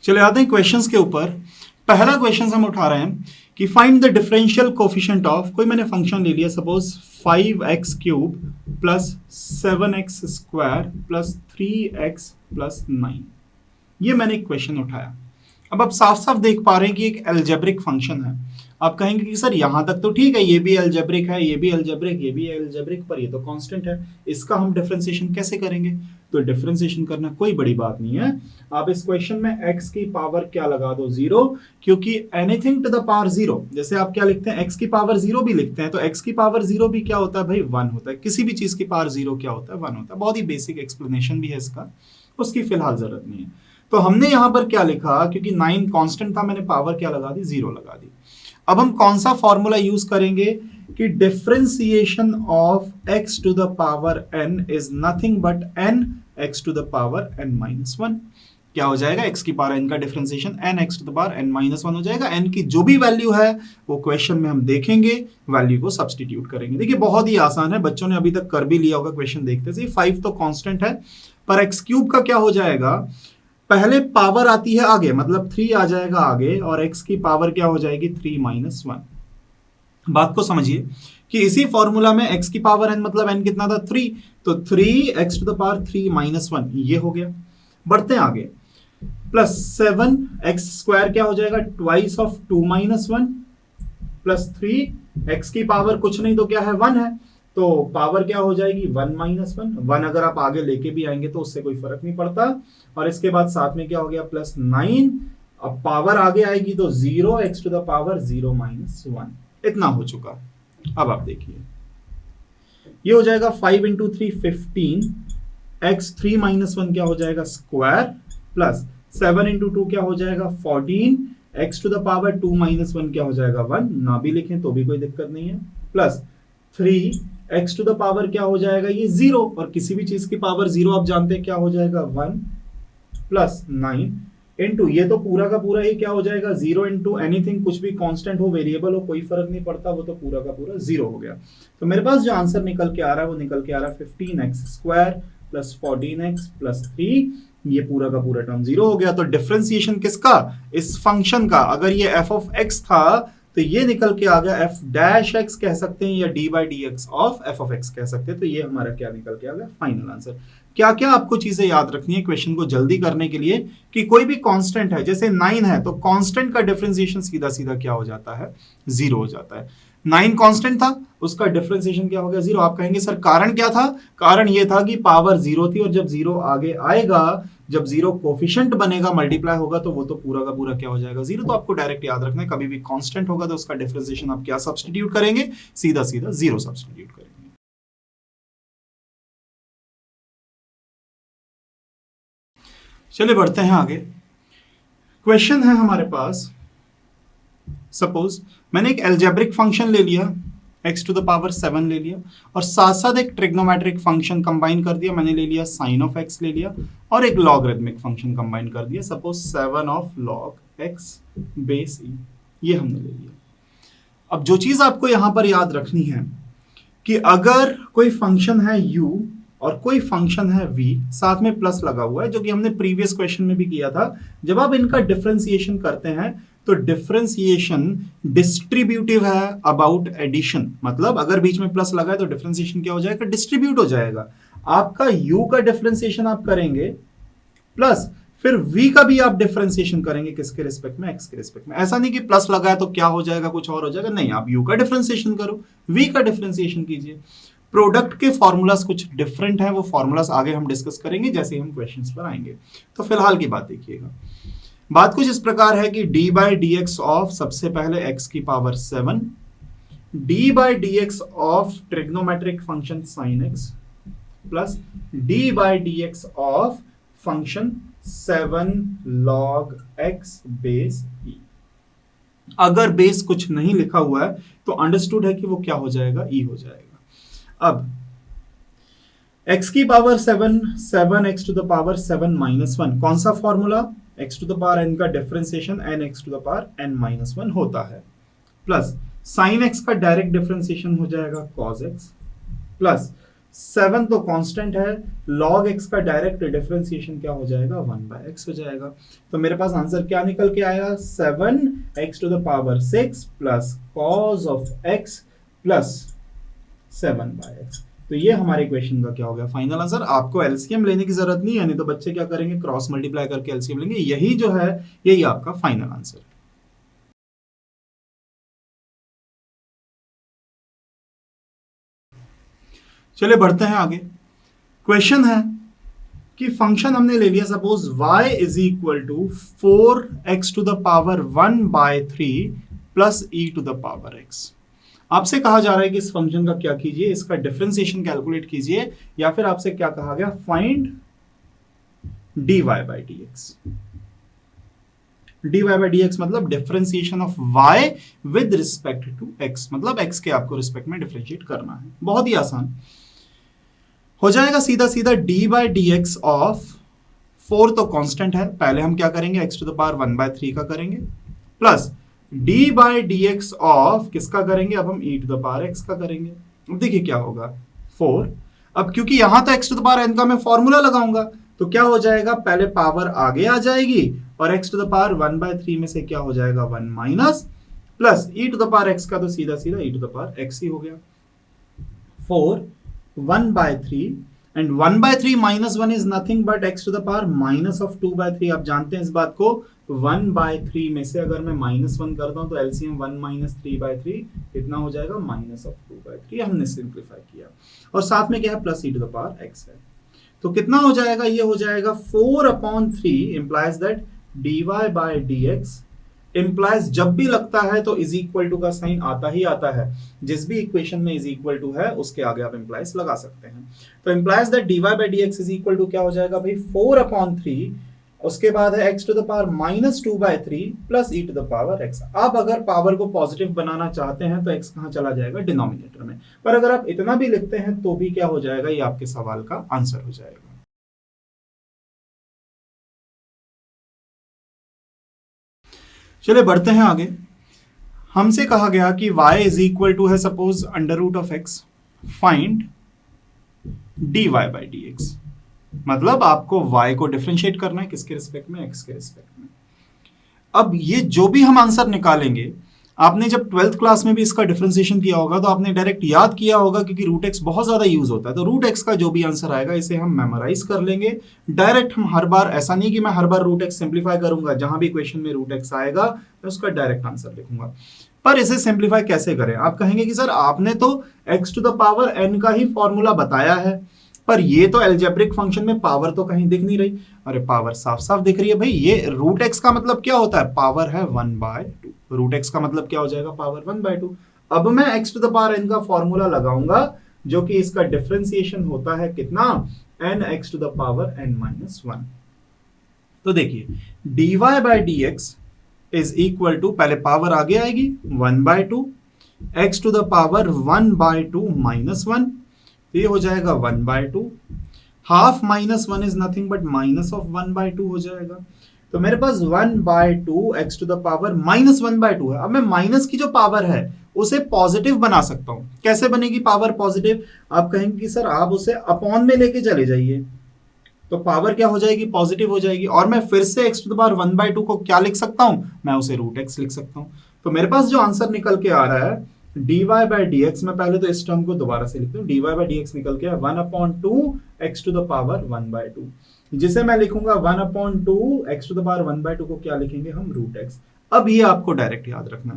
चले आते हैं क्वेश्चंस के ऊपर। पहला क्वेश्चन हम उठा रहे हैं कि find the differential coefficient of, कोई मैंने फंक्शन ले लिया suppose 5x cube plus 7x square plus 3x plus 9। ये मैंने एक क्वेश्चन उठाया। अब आप साफ साफ देख पा रहे हैं कि एक एल्जेब्रिक फंक्शन है। आप कहेंगे कि सर यहां तक तो ठीक है, ये भी एल्जेब्रिक है, ये भी एल्जेब्रिक, ये भी एल्जेब्रिक, पर ये तो कांस्टेंट है, इसका हम डिफरेंशिएशन कैसे करेंगे? तो डिफरेंशिएशन करना कोई बड़ी बात नहीं है। आप इस क्वेश्चन में x की पावर क्या लगा दो? 0, क्योंकि एनीथिंग टू द पावर 0, जैसे आप क्या लिखते हैं x की पावर 0 भी लिखते हैं, तो x की पावर 0 भी क्या होता है भाई? 1 होता है। किसी भी चीज की पावर 0 क्या होता है? 1 होता है। बहुत ही बेसिक एक्सप्लेनेशन भी है इसका, उसकी फिलहाल जरूरत नहीं है। तो हमने यहां पर क्या लिखा, क्योंकि 9 कांस्टेंट था, मैंने पावर क्या लगा दी? 0 लगा दी। अब हम कौन सा फॉर्मूला यूज करेंगे कि differentiation of x to the power n is nothing but n x to the power n minus 1। क्या हो जाएगा? x की पावर n का differentiation n x to the power n minus 1 हो जाएगा। n की जो भी वैल्यू है वो क्वेश्चन में हम देखेंगे, वैल्यू को सब्सटीट्यूट करेंगे। देखिए बहुत ही आसान है, बच्चों ने अभी तक कर भी लिया होगा क्वेश्चन देखते से। 5 तो कांस्टेंट है, पर x क्यूब का क्या हो जाएगा? पहले पावर आती है आगे, मतलब 3 आ जाएगा आगे, और x की पावर क्या हो जाएगी? 3 माइनस 1। बात को समझिए कि इसी फॉर्मूला में x की पावर n, मतलब n कितना था? 3, तो 3x to the power 3 minus 1, ये हो गया। बढ़ते हैं आगे, प्लस 7x स्क्वायर क्या हो जाएगा? Twice of 2 minus 1 plus 3, x की पावर कुछ नहीं तो क्या है? 1 है, तो पावर क्या हो जाएगी? 1 माइनस 1। 1 अगर आप आगे लेके भी आएंगे तो उससे कोई फर्क नहीं पड़ता। और इसके बाद साथ में क्या हो गया? प्लस 9। अब पावर आगे आएगी तो 0x to the power 0 minus 1। इतना हो चुका। अब आप देखिए, ये हो जाएगा 5 इंटू 3 15, x 3 माइनस 1 क्या हो जाएगा? स्क्वायर, प्लस 7 इंटू 2 क्या हो जाएगा? 14, x to the power 2 minus 1 क्या हो जाएगा? 1, ना भी लिखें तो भी कोई दिक्कत नहीं है, plus 3 x to the power क्या हो जाएगा? ये 0, और किसी भी चीज की पावर 0 आप जानते हैं क्या हो जाएगा? 1, प्लस 9 इंटू ये तो पूरा का पूरा ही क्या हो जाएगा? 0 इंटू एनीथिंग, कुछ भी कांस्टेंट हो, वेरिएबल हो, कोई फर्क नहीं पड़ता, वो तो पूरा का पूरा 0 हो गया। तो मेरे पास जो आंसर निकल के आ रहा है वो निकल के आ रहा है 15x square plus 14x plus 3, ये पूरा का पूरा टर्म 0 हो गया। तो डिफरेंशिएशन किसका? इस फंक्शन का। अगर ये f ऑफ x था तो ये निकल के आ गया f डैश x कह सकते हैं, या d by d x of f of x कह सकते हैं। तो ये हमारा क्या निकल के आ गया? Final answer. क्या क्या आपको चीजें याद रखनी है क्वेश्चन को जल्दी करने के लिए, कि कोई भी कांस्टेंट है, जैसे 9 है, तो कांस्टेंट का डिफरेंशिएशन सीधा सीधा क्या हो जाता है? 0 हो जाता है। 9 कांस्टेंट था, उसका डिफरेंशिएशन क्या हो गया? 0। आप कहेंगे सर कारण क्या था? कारण ये था कि पावर 0 थी, और जब 0 आगे आएगा, जब 0 कोफिशिएंट बनेगा, मल्टीप्लाई होगा, तो वो तो पूरा का पूरा क्या हो जाएगा? 0। तो आपको डायरेक्ट याद रखना है, कभी भी कांस्टेंट होगा तो उसका डिफरेंशिएशन आप क्या सब्स्टिट्यूट करेंगे? सीधा सीधा 0 सब्स्टिट्यूट करेंगे। चलिए बढ़ते हैं आगे। क्वेश्चन है हमारे पास, सपोज मैंने एक एल्जेब्रिक फंक्शन ले लिया, x टू द पावर 7 ले लिया, और साथ साथ एक ट्रिग्नोमेट्रिक फंक्शन कंबाइन कर दिया। मैंने ले लिया साइन ऑफ x ले लिया, और एक लॉगरिथमिक फंक्शन कंबाइन कर दिया, suppose 7 of log x base e, ये हमने ले लिया। अब जो चीज आपको यहां पर याद रखनी है कि अगर कोई फंक्शन है u और कोई फंक्शन है v, साथ में प्लस लगा हुआ है, जो कि हमने प्रीवियस क्वेश्चन में भी किया था, जब आप इनका डिफरेंशिएशन करते हैं तो डिफरेंशिएशन डिस्ट्रीब्यूटिव है अबाउट एडिशन। मतलब अगर बीच में प्लस लगा है तो डिफरेंशिएशन क्या हो जाएगा? डिस्ट्रीब्यूट हो जाएगा। आपका u का डिफरेंशिएशन आप करेंगे, प्लस फिर v का भी आप डिफरेंशिएशन करेंगे, किसके रिस्पेक्ट में? x के रिस्पेक्ट में। ऐसा नहीं कि प्लस लगा है तो क्या हो जाएगा, कुछ और हो जाएगा, नहीं। आप u का डिफरेंशिएशन करो, v का डिफरेंशिएशन कीजिए। प्रोडक्ट के फॉर्मूलास कुछ डिफरेंट हैं, वो फॉर्मूलास आगे हम डिस्कस करेंगे जैसे हम क्वेश्चंस पर आएंगे। तो फिलहाल की बात देखिएगा। बात कुछ इस प्रकार है कि d by d x of, सबसे पहले x की power 7, d by d x of trigonometric function sine x, plus d by d x of function 7 log x base e। अगर बेस कुछ नहीं लिखा हुआ है तो अंडरस्टूड है कि वो क्या हो जाएगा? e हो जाएगा। अब x की power 7, 7x to the power 7 minus 1, कौन सा formula? x to the power n का differentiation nx to the power n minus 1 होता है, प्लस साइन x का डायरेक्ट डिफरेंशिएशन हो जाएगा cos x, प्लस 7 तो कांस्टेंट है, log x का डायरेक्ट डिफरेंशिएशन क्या हो जाएगा 1/x हो जाएगा। तो मेरे पास आंसर क्या निकल के आएगा 7x to the power 6 plus cos of x plus 7/x। तो ये हमारे क्वेश्चन का क्या हो गया फाइनल आंसर। आपको एलसीएम लेने की जरूरत नहीं है, नहीं तो बच्चे क्या करेंगे क्रॉस मल्टीप्लाई करके एलसीएम लेंगे। यही जो है यही आपका फाइनल आंसर है। चलिए बढ़ते हैं आगे। क्वेश्चन है कि फंक्शन हमने ले लिया suppose y is equal to 4x to the power 1/3 plus e to the power x। आपसे कहा जा रहा है कि इस फंक्शन का क्या कीजिए, इसका डिफरेंशिएशन कैलकुलेट कीजिए, या फिर आपसे क्या कहा गया find dy by dx। dy by dx मतलब differentiation of y with respect to x, मतलब x के आपको रिस्पेक्ट में डिफरेंशिएट करना है। बहुत ही आसान हो जाएगा, सीधा सीधा d बाई dx ऑफ 4 तो कांस्टेंट है, पहले हम क्या करेंगे x टू द पावर 1/3 का करेंगे, plus d by dx of किसका करेंगे, अब हम e to the power x का करेंगे। अब देखिए क्या होगा 4, अब क्योंकि यहां तो x to the power n का मैं फॉर्मूला लगाऊंगा तो क्या हो जाएगा, पहले पावर आगे आ जाएगी और x टू द पावर 1/3 में से क्या हो जाएगा 1 minus, plus e to the power x का तो सीधा सीधा e to the power x ही हो गया। 4 1/3 and 1/3 minus 1 is nothing but x to the power minus of 2/3। आप जानते हैं इस बात को, 1/3 में से अगर मैं -1 करता हूं तो एलसीएम 1 माइनस 3/3 कितना हो जाएगा माइनस ऑफ 2/3। हमने सिंप्लीफाई किया और साथ में क्या है plus e to the power x है, तो कितना हो जाएगा, ये हो जाएगा 4/3 implies that dy by dx implies जब भी लगता है तो इज इक्वल टू का साइन आता ही आता है, जिस भी इक्वेशन में इज इक्वल टू है उसके आगे आप इंप्लाइज लगा सकते हैं। तो implies that dy by dx is equal to क्या हो जाएगा भाई 4/3, उसके बाद है x to the power -2/3 plus e to the power x। अब अगर पावर को पॉजिटिव बनाना चाहते हैं तो x कहां चला जाएगा डिनोमिनेटर में, पर अगर आप इतना भी लिखते हैं तो भी क्या हो जाएगा, ये आपके सवाल का आंसर हो जाएगा। चलिए बढ़ते हैं आगे। हमसे कहा गया कि y इज इक्वल टू है suppose under root of x, find dy by dx, मतलब आपको y को डिफरेंशिएट करना है किसके रिस्पेक्ट में, x के रिस्पेक्ट में। अब ये जो भी हम आंसर निकालेंगे, आपने जब 12th क्लास में भी इसका डिफरेंशिएशन किया होगा तो आपने डायरेक्ट याद किया होगा, क्योंकि रूट एक्स बहुत ज्यादा यूज होता है। तो रूट एक्स का जो भी आंसर आएगा इसे हम मेमोराइज कर लेंगे डायरेक्ट। हम हर बार, ऐसा नहीं कि मैं हर बार रूट एक्स सिंप्लीफाई करूंगा, जहां भी क्वेश्चन में रूट एक्स आएगा मैं उसका डायरेक्ट आंसर लिखूंगा। पर इसे सिंप्लीफाई कैसे करें, आप कहेंगे कि सर आपने तो x to the power n का ही फॉर्मूला बताया है, पर ये तो एल्जेब्रिक फंक्शन में पावर तो कहीं दिख नहीं रही। अरे पावर साफ साफ दिख रही है भाई, ये रूट एक्स का मतलब क्या होता है, पावर है 1/2। रूट एक्स का मतलब क्या हो जाएगा, पावर 1/2। अब मैं x to the power n का फॉर्मूला लगाऊंगा जो कि इसका डिफरेंशिएशन होता है कितना, nx to the power n-1। तो देखिए dy by dx is equal to, पहले पावर आगे आएगी 1/2, x टू द पावर 1/2 -1, ये हो जाएगा 1/2, half -1 is nothing but minus of 1/2 हो जाएगा। तो मेरे पास 1/2 x टू द पावर -1/2 है। अब मैं माइनस की जो पावर है उसे पॉजिटिव बना सकता हूं। कैसे बनेगी पावर पॉजिटिव, आप कहेंगे कि सर आप उसे अपॉन में लेके चले जाइए, तो पावर क्या हो जाएगी, पॉजिटिव हो जाएगी। और मैं फिर से x टू द पावर 1/2 को क्या लिख सकता हूं, मैं उसे रूट एक्स लिख सकता हूं। तो मेरे पास जो आंसर निकल के आ रहा है dy बाई dx, मैं पहले तो इस टर्म को दोबारा से लिखता हूं, dy बाई dx निकल के 1/2 x टू द पावर 1/2, जिसे मैं लिखूंगा 1/2 x टू द पावर 1/2 को क्या लिखेंगे हम, रूट एक्स। अब ये आपको डायरेक्ट याद रखना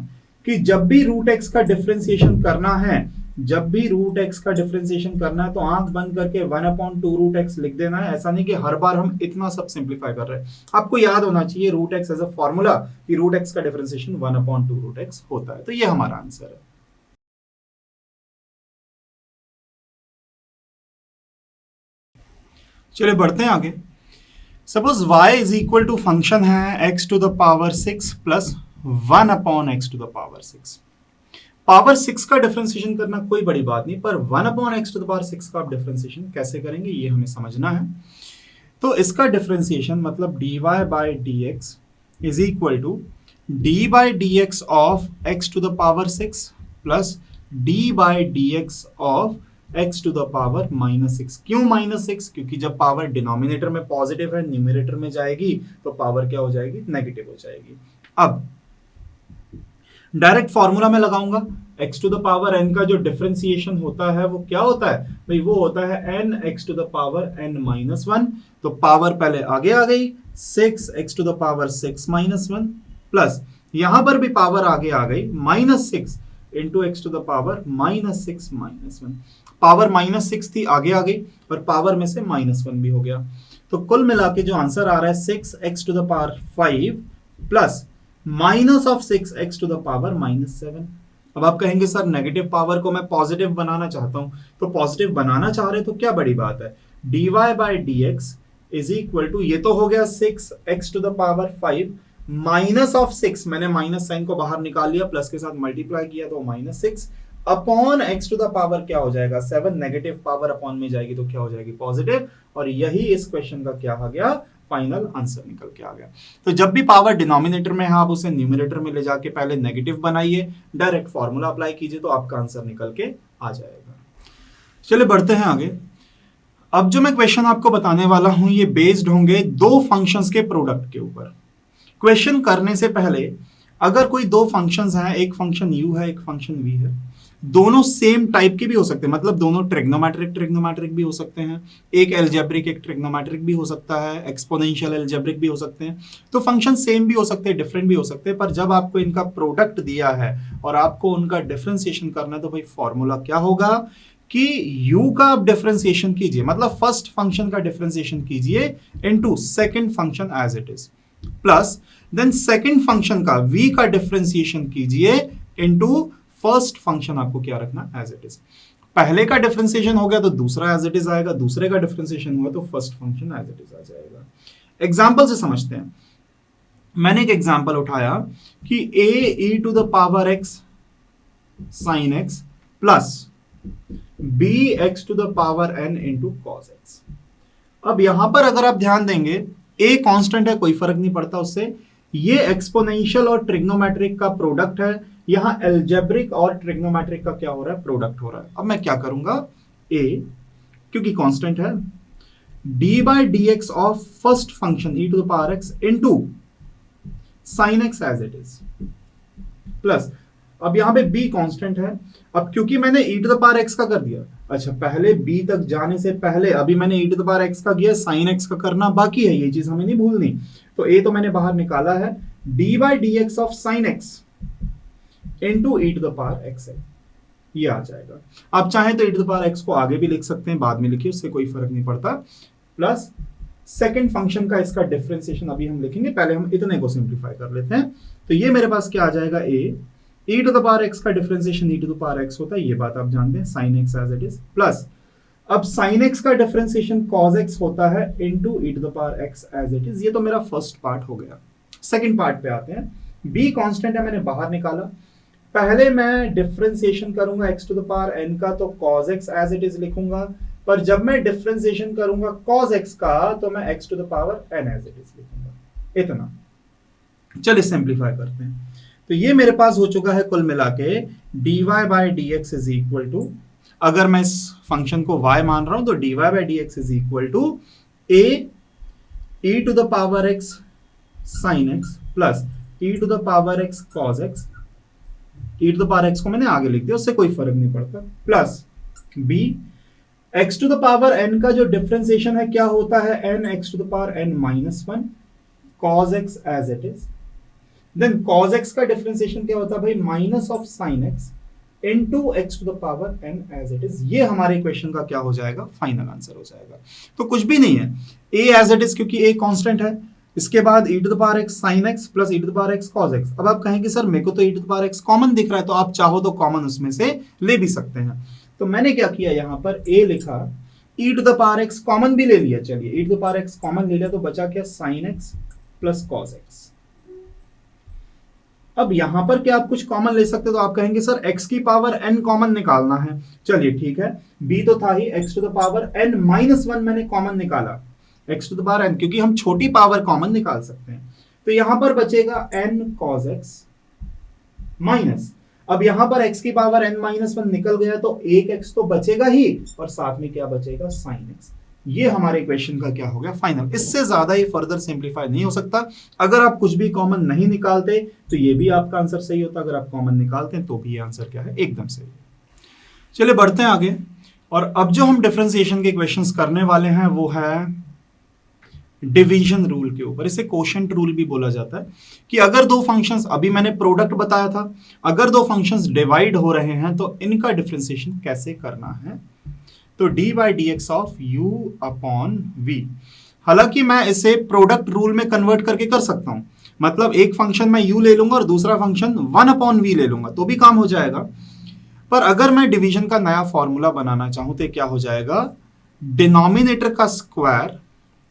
कि जब भी रूट एक्स का डिफरेंशिएशन करना है, जब भी रूट एक्स का डिफरेंशिएशन करना है तो आंख बंद करके 1/2 रूट एक्स लिख देना है। ऐसा नहीं कि हर बार हम इतना सब सिंप्लीफाई कर रहे हैं। आपको याद होना चाहिए root x as a formula कि रूट एक्स का डिफरेंशिएशन 1/2 रूट एक्स होता है। तो ये हमारा आंसर है। चलिए बढ़ते हैं आगे। Suppose y is equal to function है x to the power 6 plus 1/x to the power 6। Power 6 का डिफरेंशिएशन करना कोई बड़ी बात नहीं, पर 1/x टू द पावर 6 का आप डिफरेंशिएशन कैसे करेंगे ये हमें समझना है। तो इसका डिफरेंशिएशन मतलब dy by dx is equal to d by dx of x to the power 6 plus d by dx of x to the power -6। क्यों -6? क्योंकि जब पावर डिनोमिनेटर में पॉजिटिव है, न्यूमरेटर में जाएगी तो पावर क्या हो जाएगी? नेगेटिव हो जाएगी। अब डायरेक्ट फॉर्मूला में लगाऊंगा, x to the power n का जो डिफरेंशिएशन होता है वो क्या होता है भाई? वो होता है n x to the power n -1। तो पावर पहले आगे आ गई, 6 x to the power 6 -1 plus यहां पर भी पावर आगे आ गई -6 into x to the power -6 -1। Power -6 थी, आगे आ गई और पावर में से -1 भी हो गया। तो कुल मिला के जो आंसर आ रहा है 6x to the power 5 plus minus of 6x to the power -7। अब आप कहेंगे सर नेगेटिव पावर को मैं पॉजिटिव बनाना चाहता हूं, तो पॉजिटिव बनाना चाह रहे तो क्या बड़ी बात है, dy by dx is equal to, ये तो हो गया 6x to the power 5 minus of 6, मैंने माइनस साइन को बाहर निकाल लिया, प्लस के साथ मल्टीप्लाई किया तो -6 upon x to the power क्या हो जाएगा 7, नेगेटिव पावर अपॉन में जाएगी तो क्या हो जाएगी? पॉजिटिव। और यही इस क्वेश्चन का क्या आ गया? फाइनल आंसर निकल के आ गया। तो जब भी पावर डिनोमिनेटर में है आप उसे न्यूमरेटर में ले जाके पहले नेगेटिव बनाइए, डायरेक्ट फॉर्मूला अप्लाई कीजिए तो आपका आंसर निकल के आ जाएगा। चलिए बढ़ते हैं आगे। अब जो मैं क्वेश्चन आपको बताने वाला हूं ये बेस्ड होंगे दो फंक्शंस के प्रोडक्ट के ऊपर। क्वेश्चन करने से पहले अगर कोई दो फंक्शंस हैं, एक फंक्शन u है एक फंक्शन v है, दोनों सेम टाइप के भी हो सकते हैं, मतलब दोनों ट्रिग्नोमेट्रिक भी हो सकते हैं, एक एल्जेब्रिक एक ट्रिग्नोमेट्रिक भी हो सकता है, एक्सपोनेंशियल एल्जेब्रिक भी हो सकते हैं। तो फंक्शन सेम भी हो सकते हैं, डिफरेंट भी हो सकते हैं, पर जब आपको इनका प्रोडक्ट दिया है और आपको उनका डिफरेंशिएशन करना है तो भाई फॉर्मूला क्या होगा कि u का आप डिफरेंशिएशन कीजिए, मतलब फर्स्ट फंक्शन का डिफरेंशिएशन कीजिए into second function as it is, plus then second function का v का डिफरेंशिएशन कीजिए इनटू फर्स्ट फंक्शन आपको क्या रखना एज इट इज। पहले का डिफरेंशिएशन हो गया तो दूसरा एज इट इज आएगा, दूसरे का डिफरेंशिएशन हुआ तो first function as it is आ जाएगा। एग्जांपल से समझते हैं। मैंने एक एग्जांपल उठाया कि a e to the power x sin x plus b x to the power n into cos x। अब यहां पर अगर आप ध्यान देंगे a कांस्टेंट है, कोई फर्क नहीं पड़ता उससे, ये एक्सपोनेंशियल और ट्रिग्नोमेट्रिक का प्रोडक्ट है, यहां एल्जेब्रिक और ट्रिग्नोमेट्रिक का क्या हो रहा है? प्रोडक्ट हो रहा है। अब मैं क्या करूंगा, a क्योंकि कांस्टेंट है, d by dx of first function e to the power x into sin x as it is, plus अब यहां पे b कांस्टेंट है। अब क्योंकि मैंने e to the power x का कर दिया, अच्छा पहले b तक जाने से पहले अभी मैंने e to the power x का किया, sin x का करना बाकी है, ये चीज हमें नहीं भूलनी। तो a तो मैंने बाहर निकाला है, d by dx of sin x into e to the power x है, ये आ जाएगा। आप चाहें तो e to the power x को आगे भी लिख सकते हैं, बाद में लिखिए, उससे कोई फर्क नहीं पड़ता, प्लस सेकंड फंक्शन का इसका डिफरेंशिएशन अभी हम लिखेंगे, पहले हम इतने को सिंप्लीफाई कर लेते हैं। तो ये मेरे पास क्या आ जाएगा, e to the power x का differentiation e to the power x होता है, ये बात आप जानते हैं, sin x as it is, plus अब sin x का डिफरेंशिएशन cos x होता है into e to the power x as it is. ये तो मेरा फर्स्ट पार्ट हो गया। सेकंड पार्ट पे आते हैं। b कांस्टेंट है, मैंने बाहर निकाला, पहले मैं डिफरेंशिएशन करूंगा x to the power n का तो cos x as it is लिखूंगा, पर जब मैं डिफरेंशिएशन करूंगा cos x का तो मैं x to the power n as it is लिखूंगा। इतना, चलिए सिंप्लीफाई करते हैं। तो ये मेरे पास हो चुका है कुल मिला के dy by dx is equal to, अगर मैं इस फंक्शन को y मान रहा हूं तो dy by dx is equal to a e to the power x sin x plus e to the power x cos x, e to the power x को मैंने आगे लिख दिया, उससे कोई फर्क नहीं पड़ता, plus b x to the power n का जो डिफरेंशिएशन है क्या होता है, n x to the power n minus 1 cos x as it is, then cos x का डिफरेंशिएशन क्या होता है भाई, minus of sin x into x to the power n as it is. ये हमारे इक्वेशन का क्या हो जाएगा, फाइनल आंसर हो जाएगा। तो कुछ भी नहीं है, a एज इट इज क्योंकि a कांस्टेंट है, इसके बाद e to the power x sin x plus e to the power x cos x। अब आप कहेंगे सर मेरे को तो e to the power x common दिख रहा है, तो आप चाहो तो कॉमन उसमें से ले भी सकते हैं। तो मैंने क्या किया, यहां पर a लिखा, e to the power x common भी ले लिया, चलिए e to the power x common ले लिया तो बचा क्या, sin x plus cos x। अब यहां पर क्या आप कुछ कॉमन ले सकते, तो आप कहेंगे सर x की पावर n कॉमन निकालना है, चलिए ठीक है, b तो था ही, x to the power n minus 1 मैंने कॉमन निकाला, x to the power n, क्योंकि हम छोटी पावर कॉमन निकाल सकते हैं। तो यहां पर बचेगा n cos x माइनस, अब यहां पर x की पावर n माइनस वन निकल गया तो एक x तो बचेगा ही और साथ में क्या बचेगा sin x। ये हमारे इक्वेशन का क्या हो गया फाइनल। इससे ज्यादा ये फर्दर सिंप्लीफाई नहीं हो सकता। अगर आप कुछ भी कॉमन नहीं निकालते तो ये भी आपका आंसर सही होता, अगर आप कॉमन निकालते हैं तो भी ये आंसर क्या है एकदम सही है। चलिए बढ़ते हैं आगे। और अब जो हम डिफरेंशिएशन के क्वेश्चंस करने वाले हैं वो है डिवीजन रूल के ऊपर। इसे कोशेंट रूल भी बोला जाता है कि अगर दो फंक्शंस, अभी मैंने प्रोडक्ट बताया था, अगर दो फंक्शंस डिवाइड हो रहे हैं तो इनका डिफरेंशिएशन कैसे करना है। तो d by d x of u upon v. हालांकि मैं इसे प्रोडक्ट रूल में कन्वर्ट करके कर सकता हूं, मतलब एक फंक्शन मैं u ले लूंगा और दूसरा फंक्शन वन अपॉन वी ले लूंगा तो भी काम हो जाएगा। पर अगर मैं डिवीजन का नया फॉर्मूला बनाना चाहूं तो क्या हो जाएगा, डिनोमिनेटर का स्क्वायर,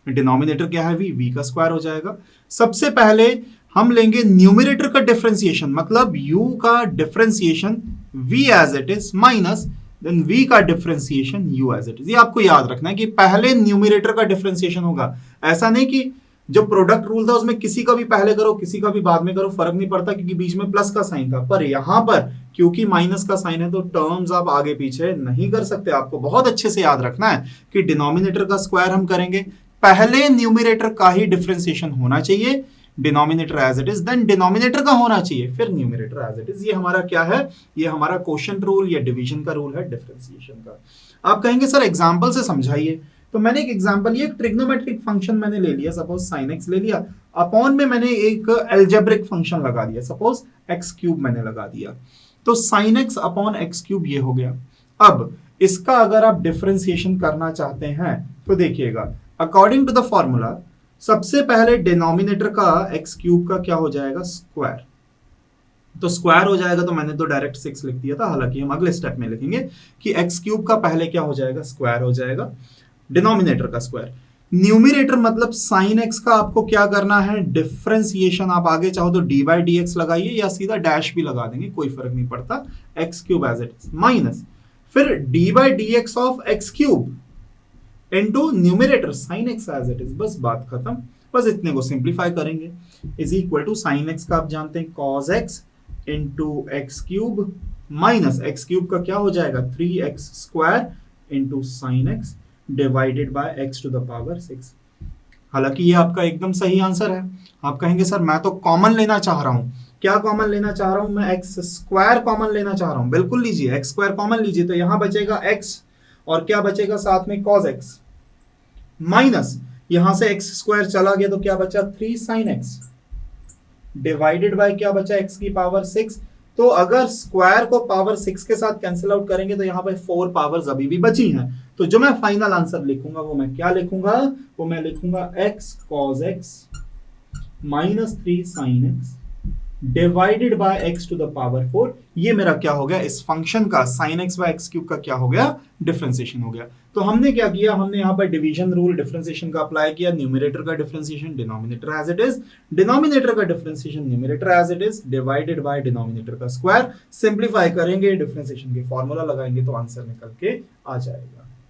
डिनोमिनेटर क्या है v का स्क्वायर हो जाएगा। सबसे पहले हम लेंगे न्यूमरेटर का डिफरेंशिएशन, मतलब u का differentiation v as it is minus then v का differentiation u as it is. ये आपको याद रखना है कि पहले न्यूमरेटर का डिफरेंशिएशन होगा। ऐसा नहीं कि जो प्रोडक्ट रूल था उसमें किसी का भी पहले करो किसी का भी बाद में करो, फर्क नहीं पड़ता क्योंकि बीच में प्लस का साइन था। पर यहां पर क्योंकि माइनस का साइन है तो टर्म्स आप आगे पीछे नहीं कर सकते। आपको बहुत अच्छे से याद रखना है कि डिनोमिनेटर का स्क्वायर हम करेंगे, पहले न्यूमरेटर का ही डिफरेंशिएशन होना चाहिए, denominator as it is, then denominator का होना चाहिए, फिर न्यूमरेटर एज इट इज। ये हमारा क्या है, ये हमारा क्वोशिएंट रूल या डिवीजन का रूल है डिफरेंशिएशन का। आप कहेंगे सर एग्जांपल से समझाइए, तो मैंने एक एग्जांपल, ये एक ट्रिग्नोमेट्रिक फंक्शन मैंने ले लिया, सपोज sin x ले लिया, अपॉन में मैंने एक अलजेब्रिक फंक्शन लगा दिया, सपोज x क्यूब मैंने लगा दिया, तो sin x upon x cube ये हो गया। अब इसका अगर आप डिफरेंशिएशन करना चाहते हैं तो देखिएगा, अकॉर्डिंग टू द फॉर्मूला सबसे पहले डिनोमिनेटर का x क्यूब का क्या हो जाएगा स्क्वायर, तो स्क्वायर हो जाएगा, तो मैंने तो डायरेक्ट 6 लिख दिया था, हालांकि हम अगले स्टेप में लिखेंगे कि x क्यूब का पहले क्या हो जाएगा स्क्वायर हो जाएगा, डिनोमिनेटर का स्क्वायर। न्यूमरेटर मतलब sin x का आपको क्या करना है डिफरेंशिएशन, आप आगे चाहो तो d बाई डी एक्स लगाइए या सीधा डैश भी लगा देंगे, कोई फर्क नहीं पड़ता, x cube as it is minus फिर d by d x of x cube into numerator sin x as it is, बस बात खत्म। बस इतने को सिंप्लीफाई करेंगे, is equal to sin x का आप जानते हैं cos x into x cube minus x cube का क्या हो जाएगा 3x square into sin x divided by x to the power 6। हालांकि ये आपका एकदम सही आंसर है। आप कहेंगे सर मैं तो कॉमन लेना चाह रहा हूं, क्या कॉमन लेना चाह रहा हूं मैं, एक्स स्क्वायर कॉमन लेना चाह रहा हूं, बिल्कुल लीजिए एक्स स्क्वायर कॉमन लीजिए, तो यहां बचेगा x और क्या बचेगा साथ में cos x माइनस यहां से x स्क्वायर चला गया तो क्या बचा 3 sin x डिवाइडेड बाय क्या बचा x की पावर 6। तो अगर स्क्वायर को पावर 6 के साथ कैंसिल आउट करेंगे तो यहां पर 4 पावर्स अभी भी बची हैं। तो जो मैं फाइनल आंसर लिखूंगा वो मैं क्या लिखूंगा, वो मैं लिखूंगा x cos x minus 3 sin x divided by x to the power 4। ये मेरा क्या हो गया, इस फंक्शन का sin x by x cube का क्या हो गया डिफरेंशिएशन हो गया। तो हमने क्या किया, हमने यहां पर डिवीजन रूल डिफरेंशिएशन का अप्लाई किया, न्यूमरेटर का differentiation denominator as it is, denominator का differentiation numerator as it is divided by denominator का स्क्वायर। सिंप्लीफाई करेंगे, डिफरेंशिएशन के फॉर्मूला लगाएंगे तो आंसर निकल के आ जाएगा।